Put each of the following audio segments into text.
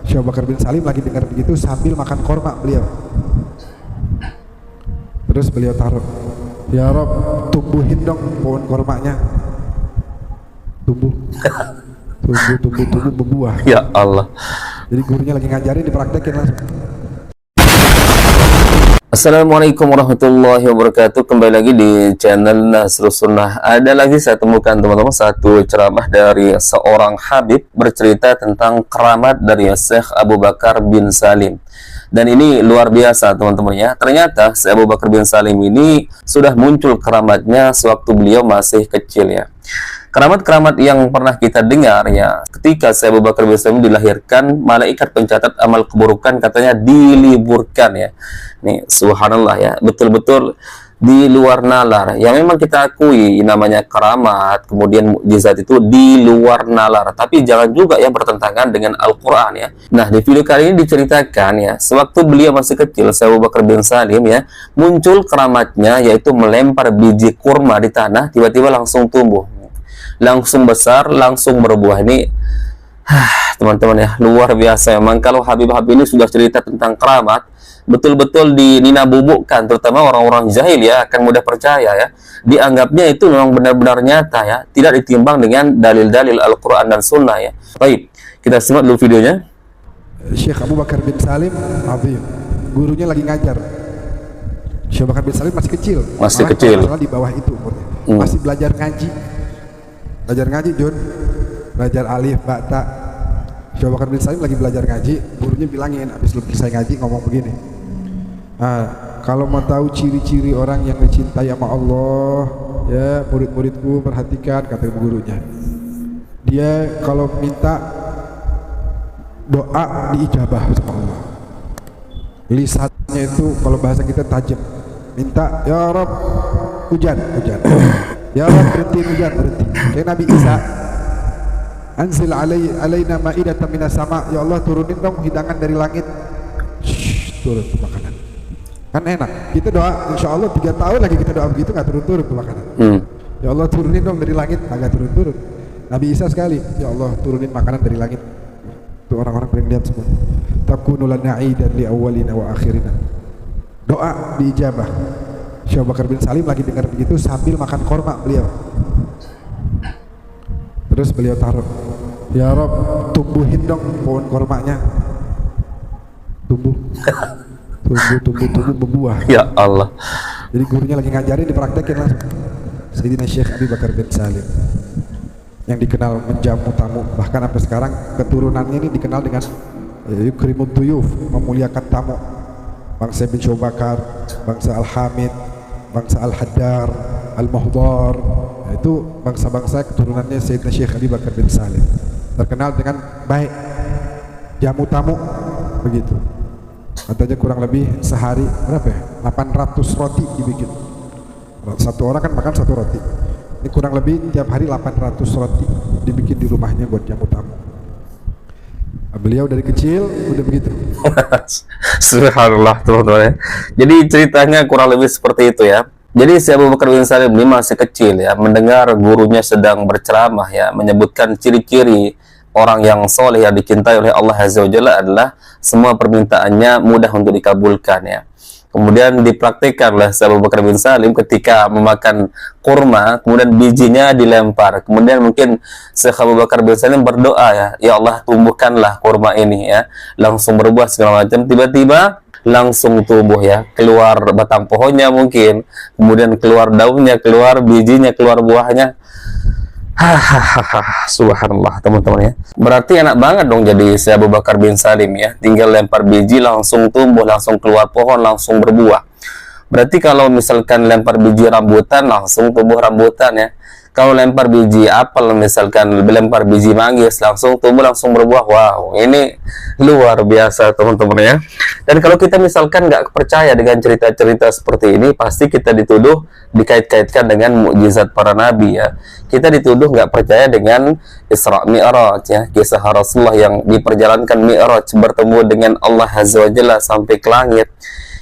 Syekh Abu Bakar bin Salim lagi dengar begitu sambil makan korma beliau. Terus beliau taruh, ya Rob, tumbuhin dong pohon kormanya. Tumbuh berbuah. Ya Allah. Jadi gurunya lagi ngajarin, dipraktekin langsung. Assalamualaikum warahmatullahi wabarakatuh. Kembali lagi di channel Nasrus Sunnah. Ada lagi saya temukan teman-teman satu ceramah dari seorang Habib bercerita tentang keramat dari Syekh Abu Bakar bin Salim. Dan ini luar biasa teman-teman ya. Ternyata Syekh Abu Bakar bin Salim ini sudah muncul keramatnya sewaktu beliau masih kecil ya. Keramat-keramat yang pernah kita dengar ya, ketika Syekh Abu Bakar bin Salim dilahirkan, malaikat pencatat amal keburukan katanya diliburkan ya. Nih, subhanallah ya, betul-betul di luar nalar. Yang memang kita akui namanya keramat, kemudian mukjizat itu di luar nalar. Tapi jangan juga ya bertentangan dengan Al-Quran ya. Nah, di video kali ini diceritakan ya, sewaktu beliau masih kecil, Syekh Abu Bakar bin Salim ya, muncul keramatnya yaitu melempar biji kurma di tanah, tiba-tiba langsung tumbuh. Langsung besar, langsung berbuah. Ini teman-teman ya, luar biasa memang. Kalau Habib-Habib ini sudah cerita tentang keramat, betul-betul dinabubukkan, terutama orang-orang jahil ya, akan mudah percaya ya. Dianggapnya itu memang benar-benar nyata ya, tidak ditimbang dengan dalil-dalil Al-Quran dan Sunnah ya. Baik, kita simak dulu videonya. Syekh Abu Bakar bin Salim, Habib, gurunya lagi ngajar. Syekh Abu Bakar bin Salim masih kecil. Masih kecil. Di bawah itu umurnya. Masih belajar ngaji. Belajar ngaji, Jun. Belajar alif, ba, ta. Syekh Abu Bakar bin Salim lagi belajar ngaji, gurunya bilangin habis selesai ngaji ngomong begini. Kalau mau tahu ciri-ciri orang yang dicintai sama Allah, ya murid-muridku perhatikan, kata gurunya. Dia kalau minta doa diijabah sama Allah. Lisannya itu kalau bahasa kita tajam. Minta, ya Rob, hujan. Ya Rob, berhenti hujan, berhenti. Kayak Nabi Isa, anzil alaina ma'idatan minas sama, ya Allah turunin dong hidangan dari langit. Turun tuh makanan. Kan enak. Kita doa, insya Allah 3 tahun lagi kita doa begitu, nggak turun-turun tuh makanan. Ya Allah turunin dong dari langit, agak turun-turun. Nabi Isa sekali, ya Allah turunin makanan dari langit. Tuh orang-orang paling lihat semua. Takunu lana aidan li awwalina wa akhirina. Doa diijabah. Syekh Abu Bakar bin Salim lagi dengar begitu sambil makan korma beliau. Terus beliau taruh, ya Rob, tumbuhin dong pohon kormanya. Tumbuh berbuah. Ya Allah. Jadi gurunya lagi ngajarin, dipraktekin langsung. Sayyidina Syekh Abu Bakar bin Salim yang dikenal menjamu tamu, bahkan sampai sekarang keturunannya ini dikenal dengan yukrimud duyuf, memuliakan tamu. Bangsa bin Syekh Bakar, bangsa Al-Hamid, bangsa Al-Haddar, Al-Muhdar, itu bangsa-bangsa keturunannya Sayyidina Syekh Abu Bakar bin Salim, terkenal dengan baik, jamu tamu begitu. Katanya kurang lebih sehari berapa ya? 800 roti dibikin. Satu orang kan makan 1 roti. Ini kurang lebih tiap hari 800 roti dibikin di rumahnya buat jamu tamu. Beliau dari kecil udah begitu. Subhanallah teman-teman ya. Jadi ceritanya kurang lebih seperti itu ya. Jadi Syekh Abu Bakar bin Salim ini masih kecil ya, mendengar gurunya sedang berceramah ya, menyebutkan ciri-ciri orang yang soleh yang dicintai oleh Allah Azza wa Jalla adalah semua permintaannya mudah untuk dikabulkan ya. Kemudian dipraktikkan oleh Syekh Abu Bakar bin Salim ketika memakan kurma, kemudian bijinya dilempar. Kemudian mungkin Syekh Abu Bakar bin Salim berdoa ya Allah tumbuhkanlah kurma ini ya. Langsung berbuah segala macam, tiba-tiba langsung tumbuh ya. Keluar batang pohonnya mungkin, kemudian keluar daunnya, keluar bijinya, keluar buahnya. Subhanallah teman-teman ya. Berarti enak banget dong jadi Syekh Abu Bakar bin Salim ya. Tinggal lempar biji langsung tumbuh, langsung keluar pohon, langsung berbuah. Berarti kalau misalkan lempar biji rambutan langsung tumbuh rambutan ya. Kalau lempar biji apel, misalkan lempar biji manggis, langsung tumbuh, langsung berbuah. Wow, ini luar biasa teman-teman ya. Dan kalau kita misalkan nggak percaya dengan cerita-cerita seperti ini, pasti kita dituduh dikait-kaitkan dengan mukjizat para nabi ya. Kita dituduh nggak percaya dengan Isra Mi'raj ya, kisah Rasulullah yang diperjalankan Mi'raj bertemu dengan Allah Azza wa Jalla sampai ke langit.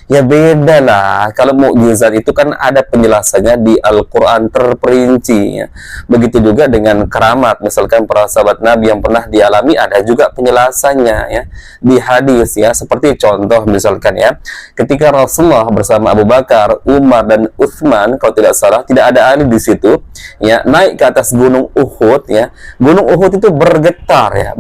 Ya beda lah, kalau mukjizat itu kan ada penjelasannya di Al-Quran terperinci ya. Begitu juga dengan keramat, misalkan para sahabat Nabi yang pernah dialami ada juga penjelasannya ya di hadis ya. Seperti contoh misalkan ya, ketika Rasulullah bersama Abu Bakar, Umar dan Utsman kalau tidak salah, tidak ada Ali di situ ya, naik ke atas gunung Uhud ya. Gunung Uhud itu bergetar ya.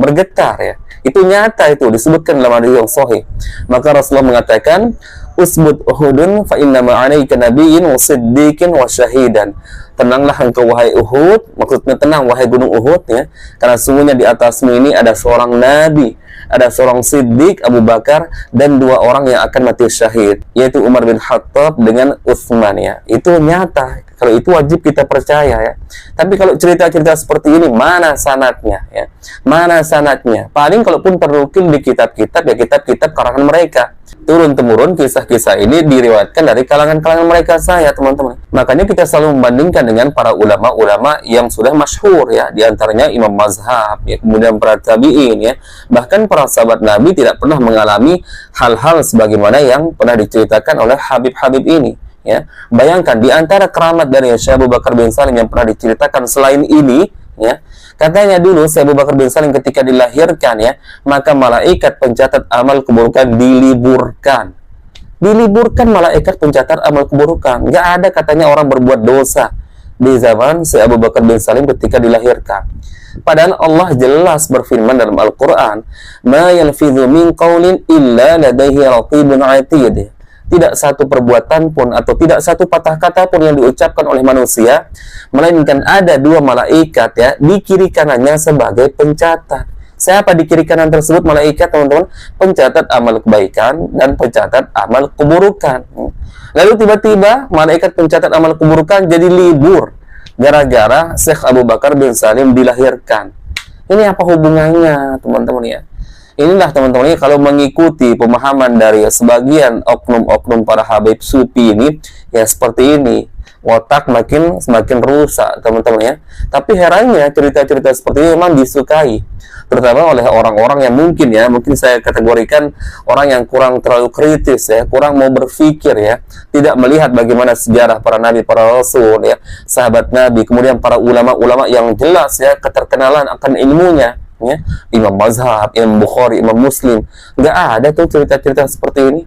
Itu nyata, itu disebutkan dalam hadis yang sahih. Maka Rasulullah mengatakan, usbud Uhudun fa inna ma'alaika nabiyyin wa siddiqin wa syahidan. Tenanglah engkau wahai Uhud, maksudnya tenang wahai gunung Uhud ya, karena sungguhnya di atasmu ini ada seorang nabi, ada seorang siddiq Abu Bakar, dan 2 orang yang akan mati syahid, yaitu Umar bin Khattab dengan Utsman ya. Itu nyata. Kalau itu wajib kita percaya ya. Tapi kalau cerita-cerita seperti ini, mana sanadnya ya? Mana sanadnya? Paling kalaupun terukil di kitab-kitab ya, kitab-kitab karangan mereka. Turun-temurun kisah-kisah ini diriwayatkan dari kalangan-kalangan mereka saya, teman-teman. Makanya kita selalu membandingkan dengan para ulama-ulama yang sudah masyhur ya, di antaranya Imam Mazhab ya, kemudian para tabi'in ya. Bahkan para sahabat Nabi tidak pernah mengalami hal-hal sebagaimana yang pernah diceritakan oleh Habib-Habib ini. Ya, bayangkan di antara keramat dari Syekh Abu Bakar bin Salim yang pernah diceritakan selain ini, ya, katanya dulu Syekh Abu Bakar bin Salim ketika dilahirkan, ya, maka malaikat pencatat amal keburukan diliburkan. Diliburkan malaikat pencatat amal keburukan. Nggak ada katanya orang berbuat dosa di zaman Syekh Abu Bakar bin Salim ketika dilahirkan. Padahal Allah jelas berfirman dalam Al-Quran, "Ma yalfidhu min qawlin illa ladaihi raqibun atid." Tidak satu perbuatan pun atau tidak satu patah kata pun yang diucapkan oleh manusia, melainkan ada 2 malaikat ya di kiri kanannya sebagai pencatat. Siapa di kiri kanan tersebut? Malaikat, teman-teman, pencatat amal kebaikan dan pencatat amal keburukan. Lalu tiba-tiba malaikat pencatat amal keburukan jadi libur gara-gara Syekh Abu Bakar bin Salim dilahirkan. Ini apa hubungannya, teman-teman ya? Inilah teman-teman, kalau mengikuti pemahaman dari sebagian oknum-oknum para Habib Sufi ini, ya seperti ini, otak semakin rusak, teman-teman ya. Tapi herannya cerita-cerita seperti ini memang disukai, terutama oleh orang-orang yang mungkin saya kategorikan orang yang kurang terlalu kritis ya, kurang mau berpikir ya, tidak melihat bagaimana sejarah para nabi, para rasul ya, sahabat nabi, kemudian para ulama-ulama yang jelas ya keterkenalan akan ilmunya. Ya, Imam Mazhab, Imam Bukhari, Imam Muslim, nggak ada tuh cerita-cerita seperti ini.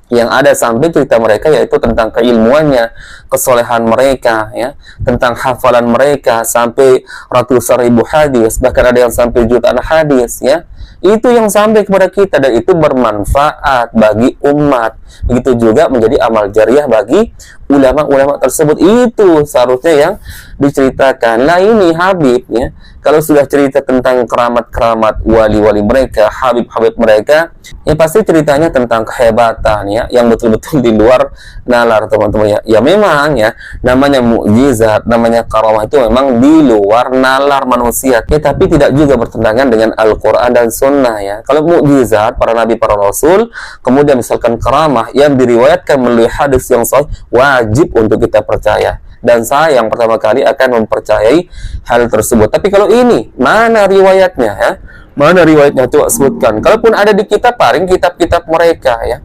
Yang ada sampai cerita mereka yaitu tentang keilmuannya, kesolehan mereka, ya, tentang hafalan mereka sampai ratusan ribu hadis, bahkan ada yang sampai jutaan hadis, ya. Itu yang sampai kepada kita dan itu bermanfaat bagi umat. Begitu juga menjadi amal jariah bagi ulama-ulama tersebut. Itu seharusnya yang diceritakan. Nah ini Habib ya, kalau sudah cerita tentang keramat-keramat wali-wali mereka, Habib-Habib mereka, ya pasti ceritanya tentang kehebatan ya, yang betul-betul di luar nalar, teman-teman ya. Ya memang ya, namanya mukjizat, namanya karamah itu memang di luar nalar manusia. Ya, tapi tidak juga bertentangan dengan Al-Quran dan Sunnah ya. Kalau mukjizat para nabi, para rasul, kemudian misalkan karamah yang diriwayatkan melalui hadis yang sahih, wajib untuk kita percaya. Dan saya yang pertama kali akan mempercayai hal tersebut. Tapi kalau ini, mana riwayatnya ya? Mana riwayatnya itu sebutkan? Kalaupun ada di kitab, paling kitab-kitab mereka ya.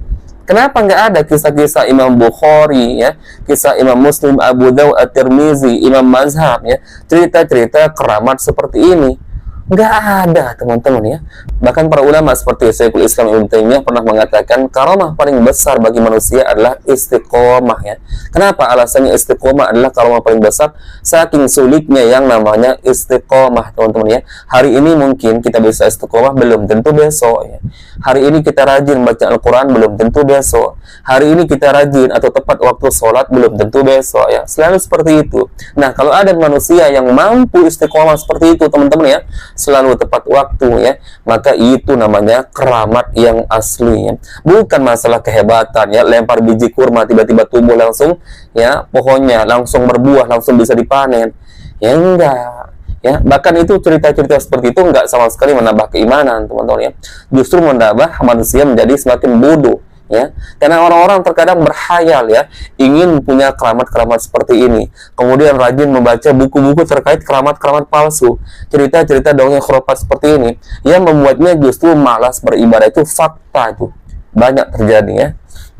Kenapa nggak ada kisah-kisah Imam Bukhari ya, kisah Imam Muslim, Abu Dawud, At-Tirmizi, Imam Mazhab ya, cerita-cerita keramat seperti ini? Nggak ada, teman-teman ya. Bahkan para ulama seperti Syekhul Islam Ibnu Taimiyah pernah mengatakan karamah paling besar bagi manusia adalah istiqomah ya. Kenapa? Alasannya istiqomah adalah karamah paling besar saking sulitnya yang namanya istiqomah, teman-teman ya. Hari ini mungkin kita bisa istiqomah, belum tentu besok ya. Hari ini kita rajin baca Al-Quran, belum tentu besok. Hari ini kita rajin atau tepat waktu sholat, belum tentu besok ya. Selalu seperti itu. Nah, kalau ada manusia yang mampu istiqomah seperti itu, teman-teman ya, selalu tepat waktu ya, maka itu namanya keramat yang asli ya. Bukan masalah kehebatan ya, lempar biji kurma tiba-tiba tumbuh langsung ya, pohonnya langsung berbuah, langsung bisa dipanen ya, enggak ya. Bahkan itu cerita-cerita seperti itu enggak sama sekali menambah keimanan, teman-teman ya, justru menambah manusia menjadi semakin bodoh ya, karena orang-orang terkadang berkhayal ya, ingin punya keramat-keramat seperti ini, kemudian rajin membaca buku-buku terkait keramat-keramat palsu, cerita-cerita dongeng khurafat seperti ini, yang membuatnya justru malas beribadah. Itu fakta itu. banyak terjadi ya.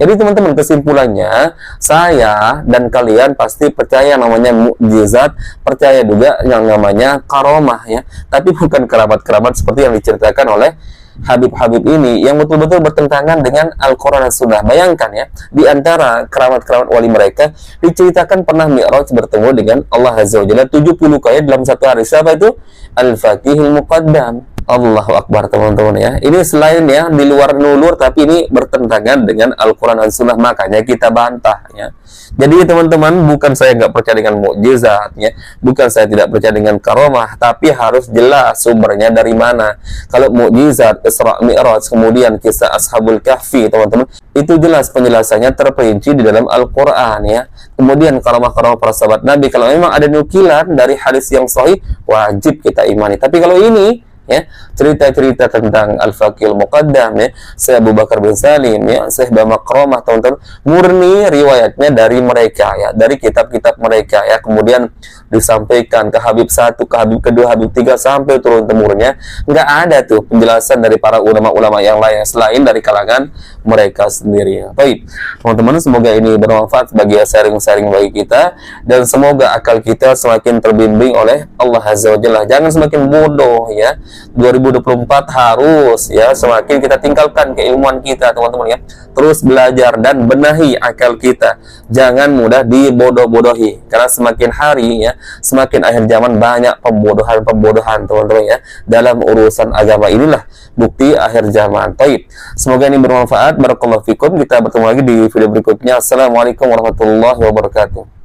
Jadi teman-teman, kesimpulannya, saya dan kalian pasti percaya namanya mukjizat, percaya juga yang namanya karomah ya. Tapi bukan keramat-keramat seperti yang diceritakan oleh Habib-Habib ini yang betul-betul bertentangan dengan Al-Quran dan Sunnah. Bayangkan ya, di antara keramat-keramat wali mereka diceritakan pernah Mi'raj bertemu dengan Allah Azza wa Jalla 70 kali dalam satu hari. Siapa itu? Al-Faqihul Muqaddam. Allahu Akbar teman-teman ya. Ini selain ya di luar nulur, tapi ini bertentangan dengan Al-Quran dan Sunnah, makanya kita bantah ya. Jadi teman-teman, bukan saya nggak percaya dengan mukjizat ya, bukan saya tidak percaya dengan karomah, tapi harus jelas sumbernya dari mana. Kalau mukjizat Isra Mi'raj, kemudian kisah Ashabul Kahfi teman-teman, itu jelas penjelasannya terperinci di dalam Al-Quran ya. Kemudian karomah-karomah para sahabat Nabi, kalau memang ada nukilan dari hadis yang sahih, wajib kita imani. Tapi kalau ini ya, cerita-cerita tentang Al-Faqihul Muqaddam ya, Syekh Abu Bakar bin Salim ya, Syekh Bamakromah teman-teman, murni riwayatnya dari mereka ya, dari kitab-kitab mereka ya, kemudian disampaikan ke Habib 1, ke Habib kedua, Habib 3 sampai turun temurunnya. Nggak ada tuh penjelasan dari para ulama-ulama yang lain selain dari kalangan mereka sendiri. Baik, teman-teman, semoga ini bermanfaat bagi sharing-sharing bagi kita, dan semoga akal kita semakin terbimbing oleh Allah Azza wa Jalla. Jangan semakin bodoh ya. 2024 harus ya semakin kita tinggalkan keilmuan kita teman-teman ya. Terus belajar dan benahi akal kita. Jangan mudah dibodoh-bodohi, karena semakin hari ya, semakin akhir zaman banyak pembodohan-pembodohan teman-teman ya. Dalam urusan agama inilah bukti akhir zaman. Baik, semoga ini bermanfaat. Barakallahu fikum. Kita bertemu lagi di video berikutnya. Assalamualaikum warahmatullahi wabarakatuh.